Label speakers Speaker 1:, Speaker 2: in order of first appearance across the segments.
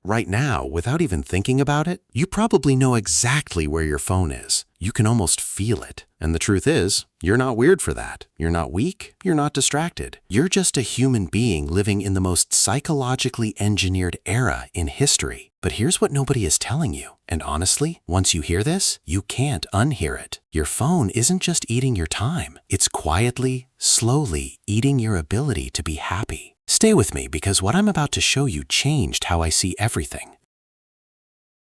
Speaker 1: Right now, without even thinking about it, you probably know exactly where your phone is. You can almost feel it. And the truth is, you're not weird for that. You're not weak. You're not distracted. You're just a human being living in the most psychologically engineered era in history. But here's what nobody is telling you. And honestly, once you hear this, you can't unhear it. Your phone isn't just eating your time. It's quietly, slowly eating your ability to be happy. Stay with me because what I'm about to show you changed how I see everything.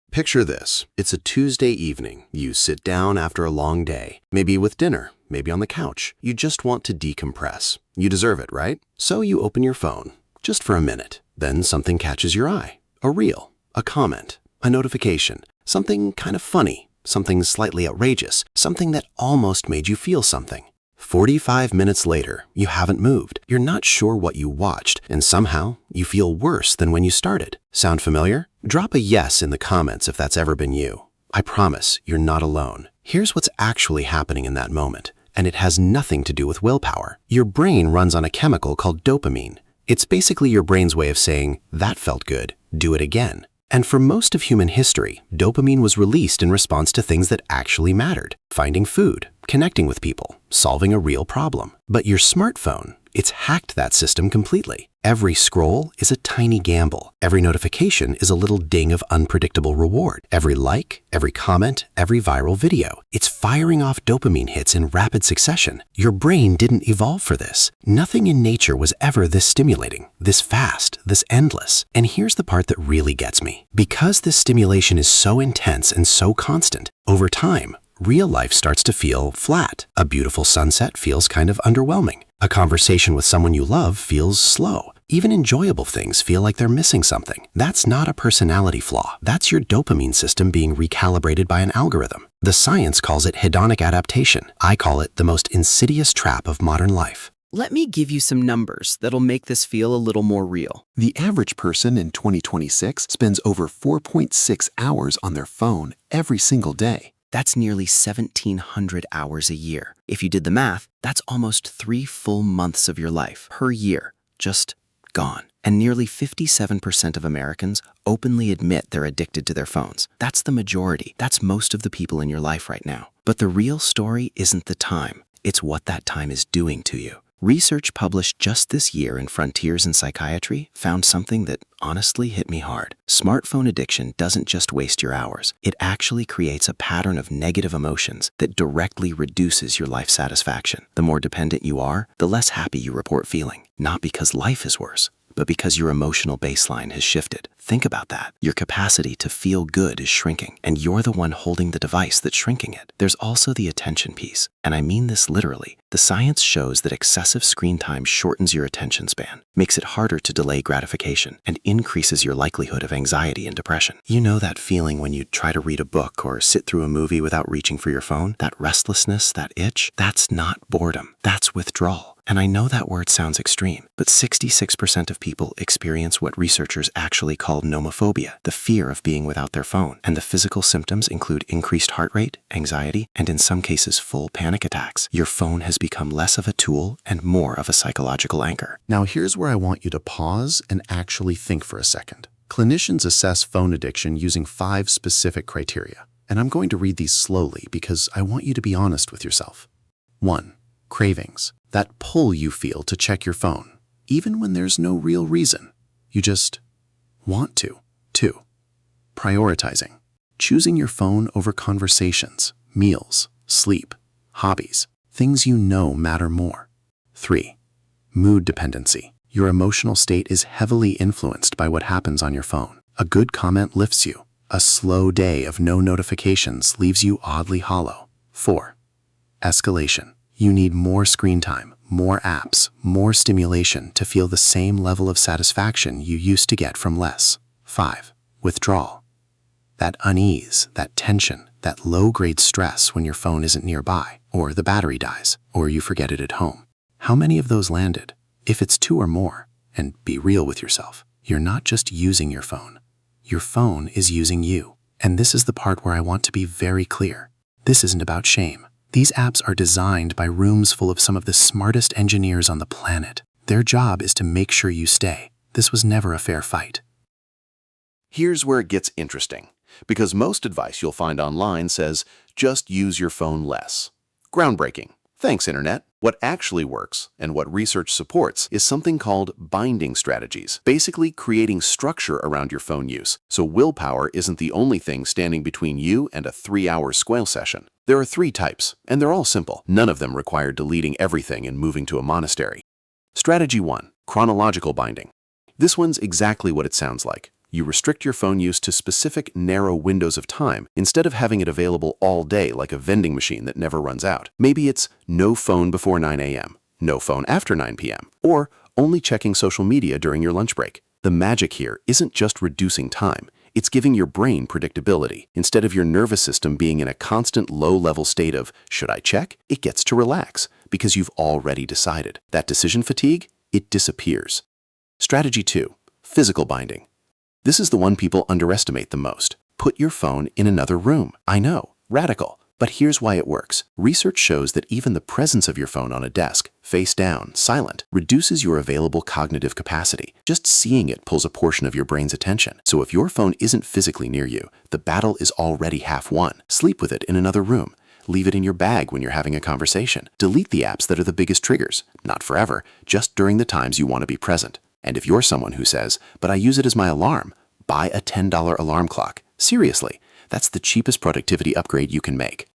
Speaker 1: Picture this. It's a Tuesday evening. You sit down after a long day, maybe with dinner, maybe on the couch. You just want to decompress. You deserve it, right? So you open your phone, just for a minute. Then something catches your eye. A reel, a comment, a notification, something kind of funny, something slightly outrageous, something that almost made you feel something. 45 minutes later, you haven't moved. You're not sure what you watched, and somehow you feel worse than when you started. Sound familiar? Drop a yes in the comments if that's ever been you. I promise you're not alone. Here's what's actually happening in that moment, and it has nothing to do with willpower. Your brain runs on a chemical called dopamine. It's basically your brain's way of saying, that felt good, do it again. And for most of human history, dopamine was released in response to things that actually mattered. Finding food, connecting with people, solving a real problem. But your smartphone, it's hacked that system completely. Every scroll is a tiny gamble. Every notification is a little ding of unpredictable reward. Every like, every comment, every viral video. It's firing off dopamine hits in rapid succession. Your brain didn't evolve for this. Nothing in nature was ever this stimulating, this fast, this endless. And here's the part that really gets me. Because this stimulation is so intense and so constant, over time, real life starts to feel flat. A beautiful sunset feels kind of underwhelming. A conversation with someone you love feels slow. Even enjoyable things feel like they're missing something. That's not a personality flaw. That's your dopamine system being recalibrated by an algorithm. The science calls it hedonic adaptation. I call it the most insidious trap of modern life.
Speaker 2: Let me give you some numbers that'll make this feel a little more real.
Speaker 3: The average person in 2026 spends over 4.6 hours on their phone every single day.
Speaker 2: That's nearly 1,700 hours a year. If you did the math, that's almost 3 full months of your life per year, just gone. And nearly 57% of Americans openly admit they're addicted to their phones. That's the majority. That's most of the people in your life right now. But the real story isn't the time. It's what that time is doing to you. Research published just this year in Frontiers in Psychiatry found something that honestly hit me hard. Smartphone addiction doesn't just waste your hours. It actually creates a pattern of negative emotions that directly reduces your life satisfaction. The more dependent you are, the less happy you report feeling. Not because life is worse, but because your emotional baseline has shifted. Think about that. Your capacity to feel good is shrinking, and you're the one holding the device that's shrinking it. There's also the attention piece, and I mean this literally. The science shows that excessive screen time shortens your attention span, makes it harder to delay gratification, and increases your likelihood of anxiety and depression. You know that feeling when you try to read a book or sit through a movie without reaching for your phone? That restlessness, that itch? That's not boredom. That's withdrawal. And I know that word sounds extreme, but 66% of people experience what researchers actually call nomophobia, the fear of being without their phone. And the physical symptoms include increased heart rate, anxiety, and in some cases full panic attacks. Your phone has become less of a tool and more of a psychological anchor.
Speaker 3: Now here's where I want you to pause and actually think for a second. Clinicians assess phone addiction using 5 specific criteria, and I'm going to read these slowly because I want you to be honest with yourself. 1. Cravings. That pull you feel to check your phone, even when there's no real reason. You just want to. 2. Prioritizing. Choosing your phone over conversations, meals, sleep, hobbies, things you know matter more. 3. Mood dependency. Your emotional state is heavily influenced by what happens on your phone. A good comment lifts you. A slow day of no notifications leaves you oddly hollow. 4. Escalation. You need more screen time, more apps, more stimulation to feel the same level of satisfaction you used to get from less. 5. Withdrawal. That unease, that tension, that low-grade stress when your phone isn't nearby, or the battery dies, or you forget it at home. How many of those landed? If it's 2 or more, and be real with yourself, you're not just using your phone. Your phone is using you. And this is the part where I want to be very clear. This isn't about shame. These apps are designed by rooms full of some of the smartest engineers on the planet. Their job is to make sure you stay. This was never a fair fight.
Speaker 1: Here's where it gets interesting, because most advice you'll find online says, just use your phone less. Groundbreaking. Thanks, Internet. What actually works, and what research supports, is something called binding strategies, basically creating structure around your phone use, so willpower isn't the only thing standing between you and a 3-hour squale session. There are 3 types, and they're all simple. None of them require deleting everything and moving to a monastery. Strategy 1. Chronological binding. This one's exactly what it sounds like. You restrict your phone use to specific, narrow windows of time instead of having it available all day like a vending machine that never runs out. Maybe it's no phone before 9 a.m., no phone after 9 p.m., or only checking social media during your lunch break. The magic here isn't just reducing time. It's giving your brain predictability. Instead of your nervous system being in a constant low-level state of, should I check? It gets to relax because you've already decided. That decision fatigue, it disappears. Strategy 2. Physical binding. This is the one people underestimate the most. Put your phone in another room. I know, radical. But here's why it works. Research shows that even the presence of your phone on a desk, face down, silent, reduces your available cognitive capacity. Just seeing it pulls a portion of your brain's attention. So if your phone isn't physically near you, the battle is already half won. Sleep with it in another room. Leave it in your bag when you're having a conversation. Delete the apps that are the biggest triggers. Not forever, just during the times you want to be present. And if you're someone who says, but I use it as my alarm, buy a $10 alarm clock. Seriously, that's the cheapest productivity upgrade you can make.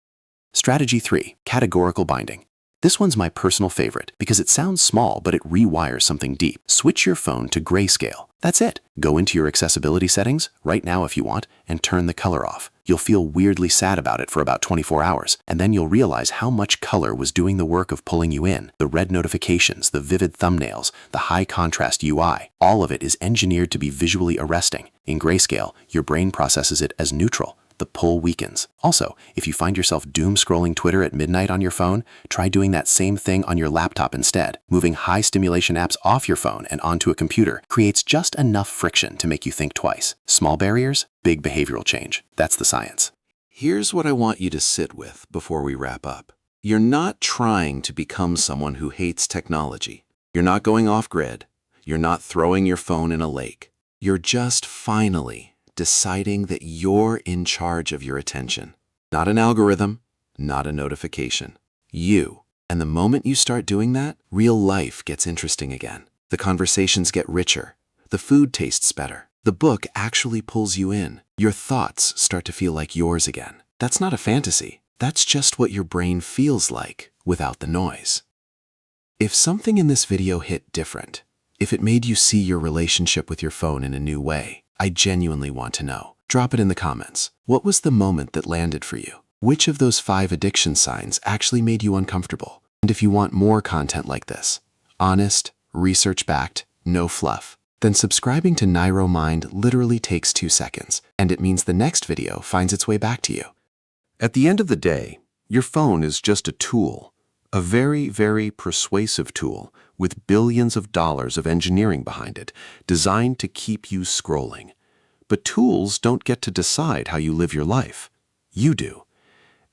Speaker 1: Strategy 3. Categorical binding. This one's my personal favorite because it sounds small, but it rewires something deep. Switch your phone to grayscale. That's it. Go into your accessibility settings right now if you want and turn the color off. You'll feel weirdly sad about it for about 24 hours, and then you'll realize how much color was doing the work of pulling you in. The red notifications, the vivid thumbnails, the high contrast UI, all of it is engineered to be visually arresting. In grayscale, your brain processes it as neutral. The pull weakens. Also, if you find yourself doom scrolling Twitter at midnight on your phone, try doing that same thing on your laptop instead. Moving high stimulation apps off your phone and onto a computer creates just enough friction to make you think twice. Small barriers, big behavioral change. That's the science. Here's what I want you to sit with before we wrap up. You're not trying to become someone who hates technology. You're not going off grid. You're not throwing your phone in a lake. You're just finally deciding that you're in charge of your attention. Not an algorithm, not a notification. You. And the moment you start doing that, real life gets interesting again. The conversations get richer. The food tastes better. The book actually pulls you in. Your thoughts start to feel like yours again. That's not a fantasy. That's just what your brain feels like without the noise. If something in this video hit different, if it made you see your relationship with your phone in a new way, I genuinely want to know. Drop it in the comments. What was the moment that landed for you? Which of those 5 addiction signs actually made you uncomfortable? And if you want more content like this, honest, research-backed, no fluff, then subscribing to Nyro Mind literally takes 2 seconds, and it means the next video finds its way back to you.
Speaker 4: At the end of the day, your phone is just a tool, a very, very persuasive tool with billions of dollars of engineering behind it, designed to keep you scrolling. But tools don't get to decide how you live your life. You do.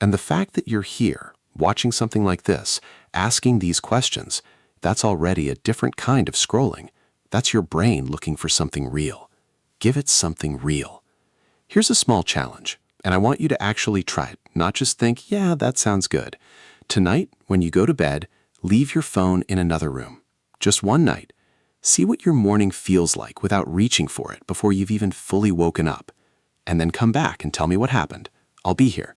Speaker 4: And the fact that you're here, watching something like this, asking these questions, that's already a different kind of scrolling. That's your brain looking for something real. Give it something real. Here's a small challenge, and I want you to actually try it, not just think, yeah, that sounds good. Tonight, when you go to bed, leave your phone in another room. Just one night. See what your morning feels like without reaching for it before you've even fully woken up. And then come back and tell me what happened. I'll be here.